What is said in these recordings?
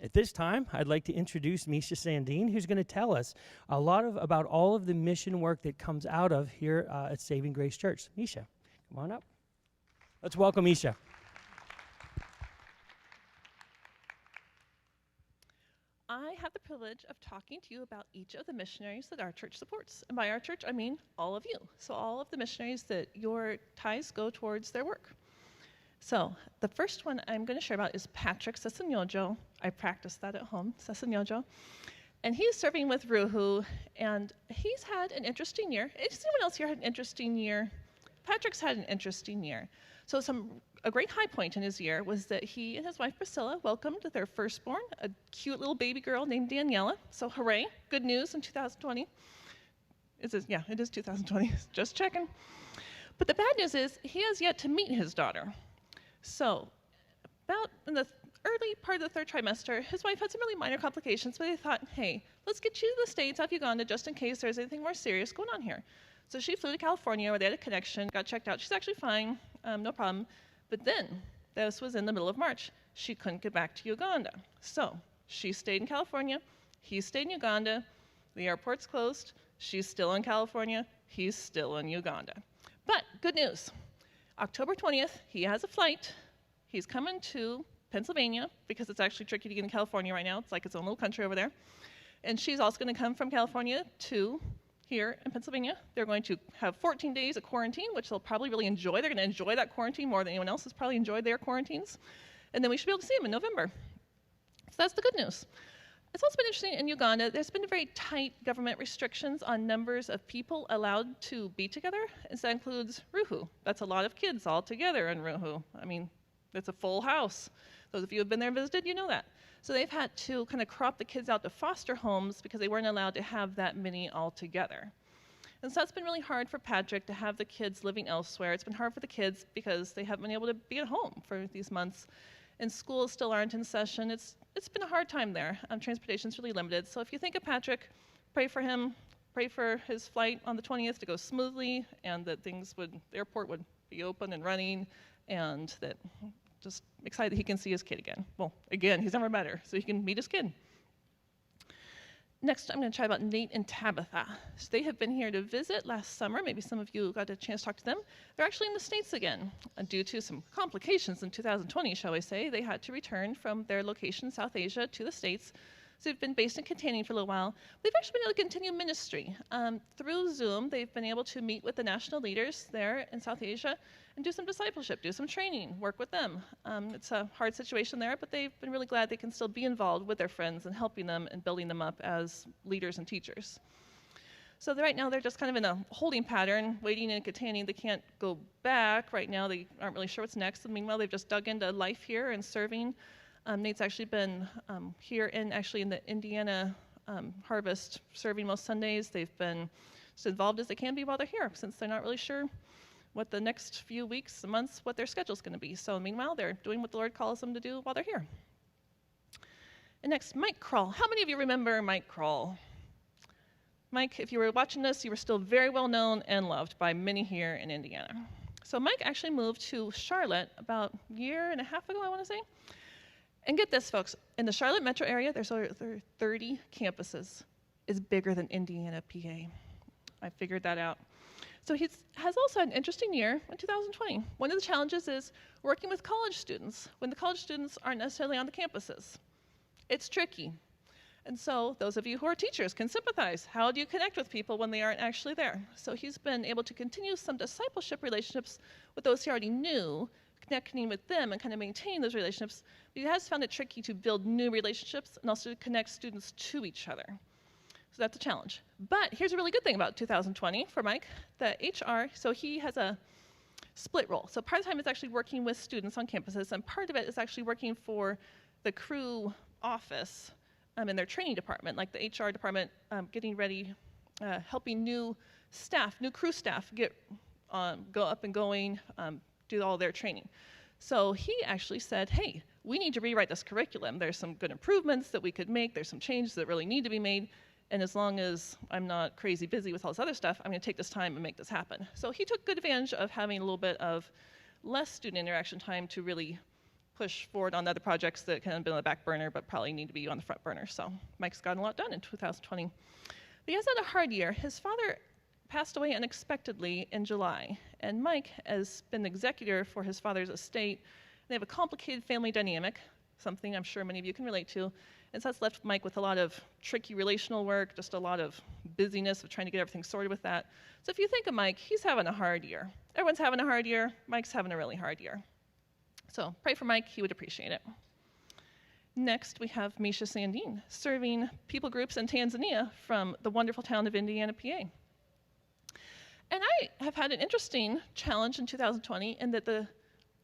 At this time, I'd like to introduce Misha Sandeen, who's going to tell us a lot about all of the mission work that comes out of here at Saving Grace Church. Misha, come on up. Let's welcome Misha. I have the privilege of talking to you about each of the missionaries that our church supports. And by our church, I mean all of you. So all of the missionaries that your tithes go towards their work. So the first one I'm going to share about is Patrickessenyojo. I practice that at home, Sessenyojo. And he's serving with Ruhu, and he's had an interesting year. Has anyone else here had an interesting year? Patrick's had an interesting year. So a great high point in his year was that he and his wife Priscilla welcomed their firstborn, a cute little baby girl named Daniela. So hooray, good news in 2020. It is 2020, just checking. But the bad news is he has yet to meet his daughter. So about in the early part of the third trimester, his wife had some really minor complications, but they thought, hey, let's get you to the States, out of Uganda, just in case there's anything more serious going on here. So she flew to California where they had a connection, got checked out. She's actually fine, no problem. But then, this was in the middle of March. She couldn't get back to Uganda. So she stayed in California, he stayed in Uganda, the airport's closed, she's still in California, he's still in Uganda. But good news. October 20th, he has a flight. He's coming to Pennsylvania because it's actually tricky to get in California right now. It's like its own little country over there. And she's also going to come from California to here in Pennsylvania. They're going to have 14 days of quarantine, which they'll probably really enjoy. They're going to enjoy that quarantine more than anyone else has probably enjoyed their quarantines. And then we should be able to see them in November. So that's the good news. It's also been interesting in Uganda, there's been very tight government restrictions on numbers of people allowed to be together, and so that includes Ruhu. That's a lot of kids all together in Ruhu. I mean, it's a full house. Those of you who have been there and visited, you know that. So they've had to kind of crop the kids out to foster homes because they weren't allowed to have that many all together. And so that's been really hard for Patrick to have the kids living elsewhere. It's been hard for the kids because they haven't been able to be at home for these months. And schools still aren't in session. It's been a hard time there. Transportation's really limited. So if you think of Patrick, pray for him, pray for his flight on the 20th to go smoothly, and that the airport would be open and running, and that just excited that he can see his kid again. Well, again, he's never met her, so he can meet his kid. Next, I'm going to chat about Nate and Tabitha. So they have been here to visit last summer. Maybe some of you got a chance to talk to them. They're actually in the States again. Due to some complications in 2020, shall we say, they had to return from their location in South Asia to the States. So they've been based in containing for a little while. They've actually been able to continue ministry. Through Zoom, they've been able to meet with the national leaders there in South Asia and do some discipleship, do some training, work with them. It's a hard situation there, but they've been really glad they can still be involved with their friends and helping them and building them up as leaders and teachers. So right now they're just kind of in a holding pattern, waiting and containing. They can't go back right now. They aren't really sure what's next. And meanwhile, they've just dug into life here and serving. Nate's actually been here in the Indiana harvest, serving most Sundays. They've been as involved as they can be while they're here, since they're not really sure what the next few weeks, months, what their schedule's going to be. So meanwhile, they're doing what the Lord calls them to do while they're here. And next, Mike Kroll. How many of you remember Mike Kroll? Mike, if you were watching this, you were still very well known and loved by many here in Indiana. So Mike actually moved to Charlotte about a year and a half ago, I want to say. And get this, folks, in the Charlotte metro area, there's over 30 campuses. It's bigger than Indiana, PA. I figured that out. So he has also had an interesting year in 2020. One of the challenges is working with college students when the college students aren't necessarily on the campuses. It's tricky. And so those of you who are teachers can sympathize. How do you connect with people when they aren't actually there? So he's been able to continue some discipleship relationships with those he already knew, connecting with them and kind of maintaining those relationships. But he has found it tricky to build new relationships and also to connect students to each other. So that's a challenge. But here's a really good thing about 2020 for Mike. The HR, so he has a split role. So part of the time is actually working with students on campuses, and part of it is actually working for the crew office in their training department, like the HR department, getting ready, helping new crew staff go up and going, do all their training. So he actually said, hey, we need to rewrite this curriculum. There's some good improvements that we could make. There's some changes that really need to be made. And as long as I'm not crazy busy with all this other stuff, I'm going to take this time and make this happen. So he took good advantage of having a little bit of less student interaction time to really push forward on other projects that kind of been on the back burner, but probably need to be on the front burner. So Mike's gotten a lot done in 2020. But he has had a hard year. His father passed away unexpectedly in July, and Mike has been the executor for his father's estate. They have a complicated family dynamic, something I'm sure many of you can relate to, and so that's left Mike with a lot of tricky relational work, just a lot of busyness of trying to get everything sorted with that. So if you think of Mike, he's having a hard year. Everyone's having a hard year. Mike's having a really hard year. So pray for Mike, he would appreciate it. Next, we have Misha Sandeen, serving people groups in Tanzania from the wonderful town of Indiana, PA. And I have had an interesting challenge in 2020 in that the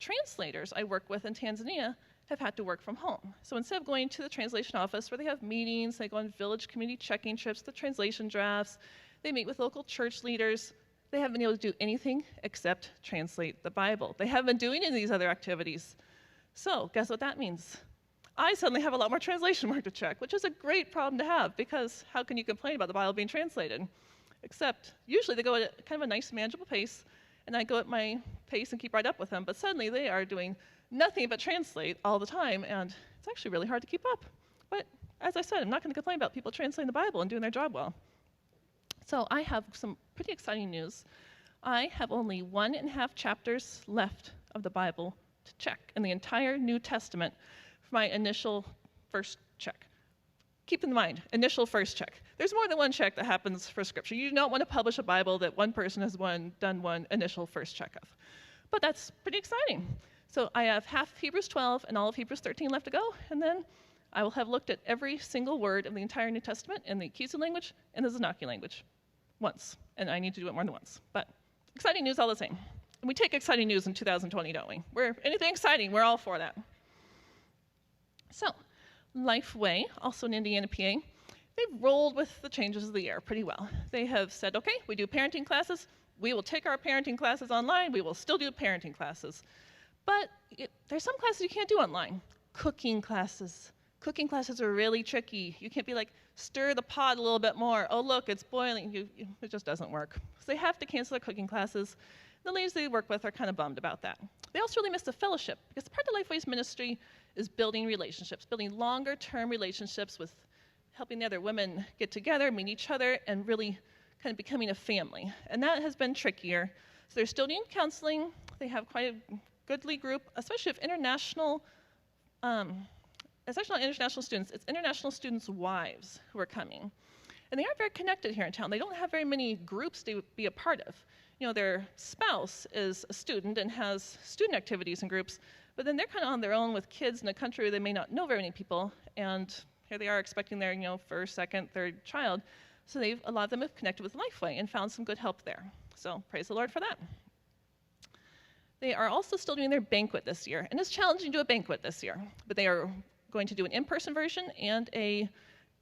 translators I work with in Tanzania have had to work from home. So instead of going to the translation office where they have meetings, they go on village community checking trips, the translation drafts, they meet with local church leaders, they haven't been able to do anything except translate the Bible. They haven't been doing any of these other activities. So guess what that means? I suddenly have a lot more translation work to check, which is a great problem to have, because how can you complain about the Bible being translated? Except usually they go at kind of a nice, manageable pace, and I go at my pace and keep right up with them, but suddenly they are doing nothing but translate all the time, and it's actually really hard to keep up. But as I said, I'm not going to complain about people translating the Bible and doing their job well. So I have some pretty exciting news. I have only 1.5 chapters left of the Bible to check in the entire New Testament for my initial first check. Keep in mind, initial first check. There's more than one check that happens for Scripture. You don't want to publish a Bible that one person has done one initial first check of. But that's pretty exciting. So I have half Hebrews 12 and all of Hebrews 13 left to go, and then I will have looked at every single word of the entire New Testament in the Kizu language and the Zanaki language once, and I need to do it more than once. But exciting news all the same. And we take exciting news in 2020, don't we? Anything exciting, we're all for that. So, Lifeway, also in Indiana, PA, they've rolled with the changes of the year pretty well. They have said, okay, we do parenting classes. We will take our parenting classes online. We will still do parenting classes. But there's some classes you can't do online. Cooking classes. Cooking classes are really tricky. You can't be like, stir the pot a little bit more. Oh, look, it's boiling. It just doesn't work. So they have to cancel their cooking classes. The ladies they work with are kind of bummed about that. They also really miss the fellowship, because part of Lifeway's ministry is building relationships, building longer-term relationships with helping the other women get together, meet each other, and really kind of becoming a family. And that has been trickier. So they're still doing counseling. They have quite a goodly group, especially of international, it's actually not international students, it's international students' wives who are coming. And they aren't very connected here in town. They don't have very many groups to be a part of. You know, their spouse is a student and has student activities and groups, but then they're kind of on their own with kids in a country where they may not know very many people, and here they are expecting their, first, second, third child. So a lot of them have connected with Lifeway and found some good help there. So praise the Lord for that. They are also still doing their banquet this year, and it's challenging to do a banquet this year, but they are going to do an in-person version and a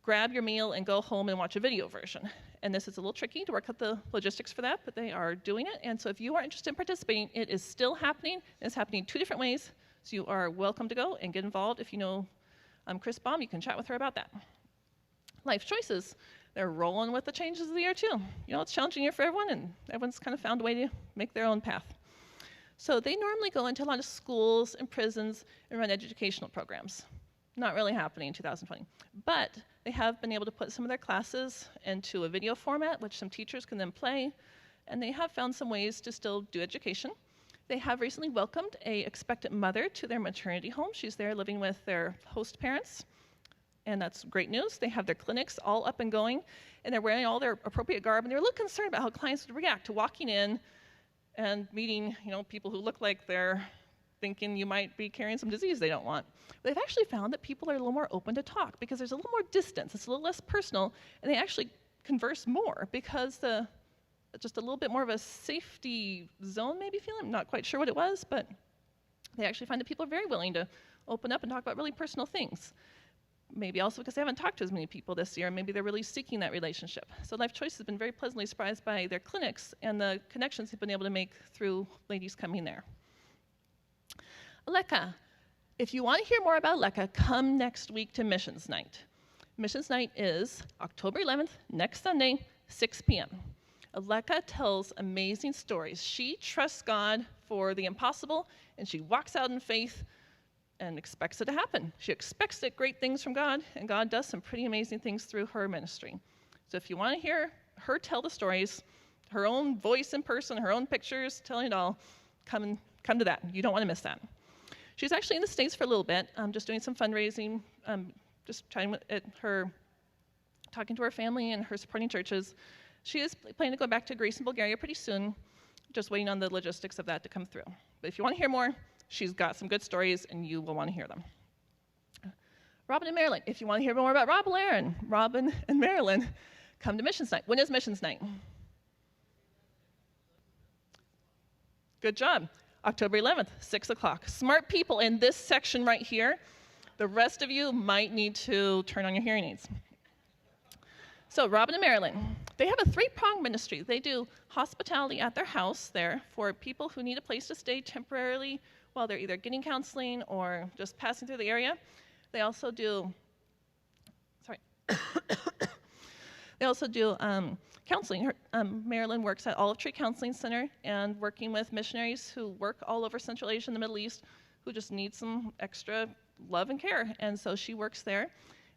grab your meal and go home and watch a video version. And this is a little tricky to work out the logistics for that, but they are doing it. And so if you are interested in participating, it is still happening. It's happening 2 different ways. So you are welcome to go and get involved. If you know Chris Baum, you can chat with her about that. Life choices. They're rolling with the changes of the year too. It's a challenging year for everyone, and everyone's kind of found a way to make their own path. So they normally go into a lot of schools and prisons and run educational programs. Not really happening in 2020. But they have been able to put some of their classes into a video format, which some teachers can then play, and they have found some ways to still do education. They have recently welcomed an expectant mother to their maternity home. She's there living with their host parents, and that's great news. They have their clinics all up and going, and they're wearing all their appropriate garb, and they're a little concerned about how clients would react to walking in and meeting people who look like they're thinking you might be carrying some disease they don't want. They've actually found that people are a little more open to talk because there's a little more distance, it's a little less personal, and they actually converse more because just a little bit more of a safety zone maybe feeling. I'm not quite sure what it was, but they actually find that people are very willing to open up and talk about really personal things. Maybe also because they haven't talked to as many people this year, and maybe they're really seeking that relationship. So Life Choice has been very pleasantly surprised by their clinics and the connections they've been able to make through ladies coming there. Aleka. If you want to hear more about Aleka, come next week to Missions Night. Missions Night is October 11th, next Sunday, 6 p.m. Aleka tells amazing stories. She trusts God for the impossible, and she walks out in faith and expects it to happen. She expects great things from God, and God does some pretty amazing things through her ministry. So if you want to hear her tell the stories, her own voice in person, her own pictures, telling it all, come to that. You don't want to miss that. She's actually in the States for a little bit, just doing some fundraising, just trying at her, talking to her family and her supporting churches. She is planning to go back to Greece and Bulgaria pretty soon, just waiting on the logistics of that to come through. But if you want to hear more, she's got some good stories, and you will want to hear them. Robin and Marilyn, if you want to hear more about Robin and Marilyn, come to Missions Night. When is Missions Night? Good job. October 11th, 6 o'clock. Smart people in this section right here. The rest of you might need to turn on your hearing aids. So Robin and Marilyn, they have a three-pronged ministry. They do hospitality at their house there for people who need a place to stay temporarily while they're either getting counseling or just passing through the area. They also do, counseling. Marilyn works at Olive Tree Counseling Center and working with missionaries who work all over Central Asia and the Middle East who just need some extra love and care. And so she works there.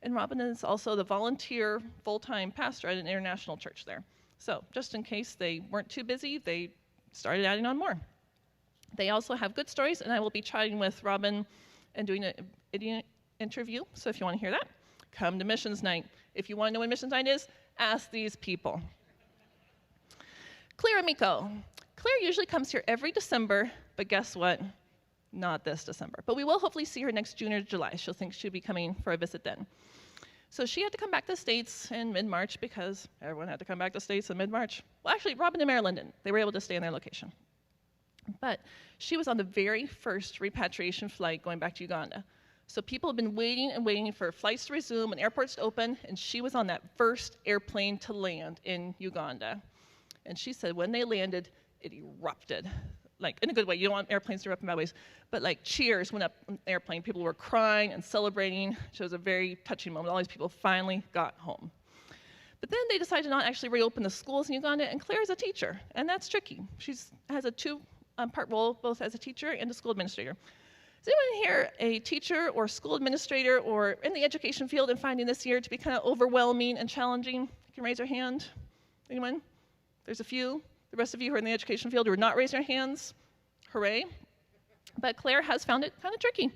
And Robin is also the volunteer full-time pastor at an international church there. So just in case they weren't too busy, they started adding on more. They also have good stories, and I will be chatting with Robin and doing an interview. So if you want to hear that, come to Missions Night. If you want to know when Missions Night is, ask these people. Claire Amico. Claire usually comes here every December, but guess what? Not this December. But we will hopefully see her next June or July. She'll think she'll be coming for a visit then. So she had to come back to the States in mid-March because everyone had to come back to the States in mid-March. Well, actually, Robin and Marilyn didn't. They were able to stay in their location. But she was on the very first repatriation flight going back to Uganda. So people have been waiting and waiting for flights to resume and airports to open, and she was on that first airplane to land in Uganda. And she said when they landed, it erupted. Like, in a good way. You don't want airplanes to erupt in bad ways. But, like, cheers went up on the airplane. People were crying and celebrating. It was a very touching moment. All these people finally got home. But then they decided to not actually reopen the schools in Uganda, and Claire is a teacher, and that's tricky. She has a two-part role, both as a teacher and a school administrator. Is anyone here a teacher or school administrator or in the education field and finding this year to be kind of overwhelming and challenging? You can raise your hand. Anyone? There's a few. The rest of you who are in the education field who are not raising your hands, hooray. But Claire has found it kind of tricky.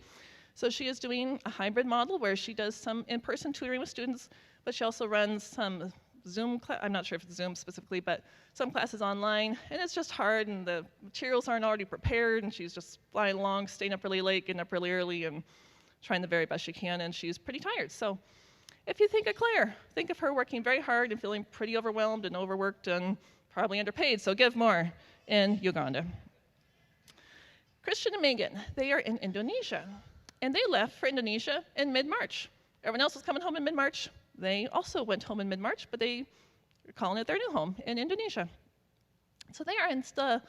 So she is doing a hybrid model where she does some in-person tutoring with students, but she also runs some Zoom class. I'm not sure if it's Zoom specifically, but some classes online. And it's just hard, and the materials aren't already prepared, and she's just flying along, staying up really late, getting up really early, and trying the very best she can, and she's pretty tired. So if you think of Claire, think of her working very hard and feeling pretty overwhelmed and overworked and probably underpaid, so give more in Uganda. Christian and Megan, they are in Indonesia, and they left for Indonesia in mid-March. Everyone else was coming home in mid-March. They also went home in mid-March, but they are calling it their new home in Indonesia. So they are in the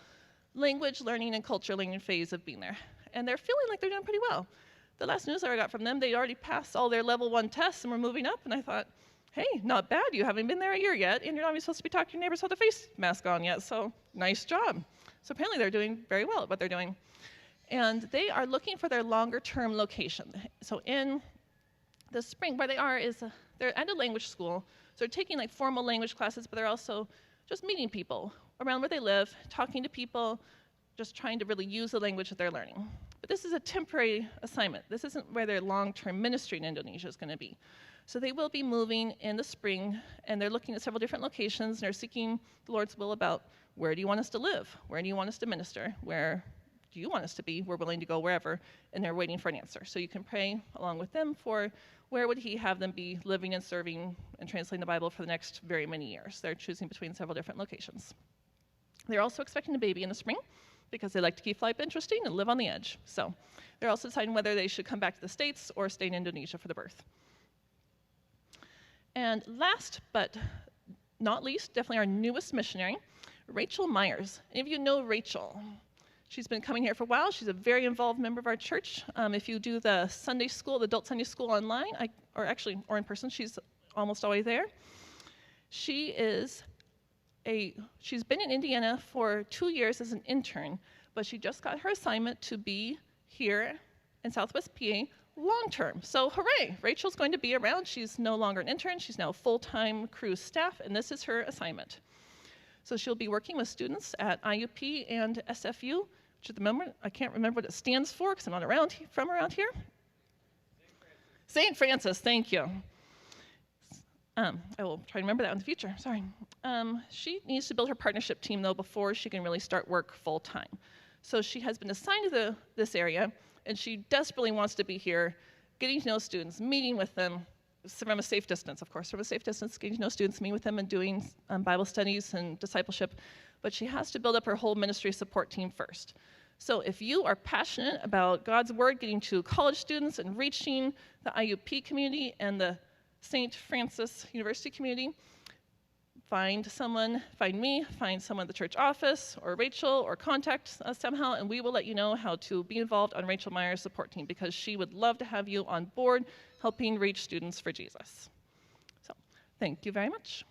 language learning and culture learning phase of being there, and they're feeling like they're doing pretty well. The last news I got from them, they already passed all their level 1 tests and were moving up, and I thought, hey, not bad. You haven't been there a year yet, and you're not even supposed to be talking to your neighbors without a face mask on yet, so nice job. So apparently they're doing very well at what they're doing. And they are looking for their longer-term location. So in the spring, where they are is they're at a language school, so they're taking like formal language classes, but they're also just meeting people around where they live, talking to people, just trying to really use the language that they're learning. But this is a temporary assignment. This isn't where their long-term ministry in Indonesia is going to be. So they will be moving in the spring, and they're looking at several different locations, and they're seeking the Lord's will about where do you want us to live? Where do you want us to minister? Where do you want us to be? We're willing to go wherever, and they're waiting for an answer. So you can pray along with them for where would he have them be living and serving and translating the Bible for the next very many years. They're choosing between several different locations. They're also expecting a baby in the spring because they like to keep life interesting and live on the edge. So they're also deciding whether they should come back to the States or stay in Indonesia for the birth. And last but not least, definitely our newest missionary, Rachel Myers. Any of you know Rachel? She's been coming here for a while. She's a very involved member of our church. If you do the Sunday school, the adult Sunday school online, or in person, she's almost always there. She's been in Indiana for 2 years as an intern, but she just got her assignment to be here in Southwest PA long-term. So hooray, Rachel's going to be around. She's no longer an intern. She's now full-time cruise staff, and this is her assignment. So she'll be working with students at IUP and SFU, which at the moment, I can't remember what it stands for because I'm not from around here. St. Francis, thank you. I will try to remember that in the future, sorry. She needs to build her partnership team, though, before she can really start work full-time. So she has been assigned to this area, and she desperately wants to be here, getting to know students, meeting with them, from a safe distance, of course, from a safe distance, getting to know students, meeting with them, and doing Bible studies and discipleship. But she has to build up her whole ministry support team first. So if you are passionate about God's Word, getting to college students and reaching the IUP community and the St. Francis University community, find me, find someone at the church office, or Rachel, or contact us somehow, and we will let you know how to be involved on Rachel Meyer's support team, because she would love to have you on board helping reach students for Jesus. So, thank you very much.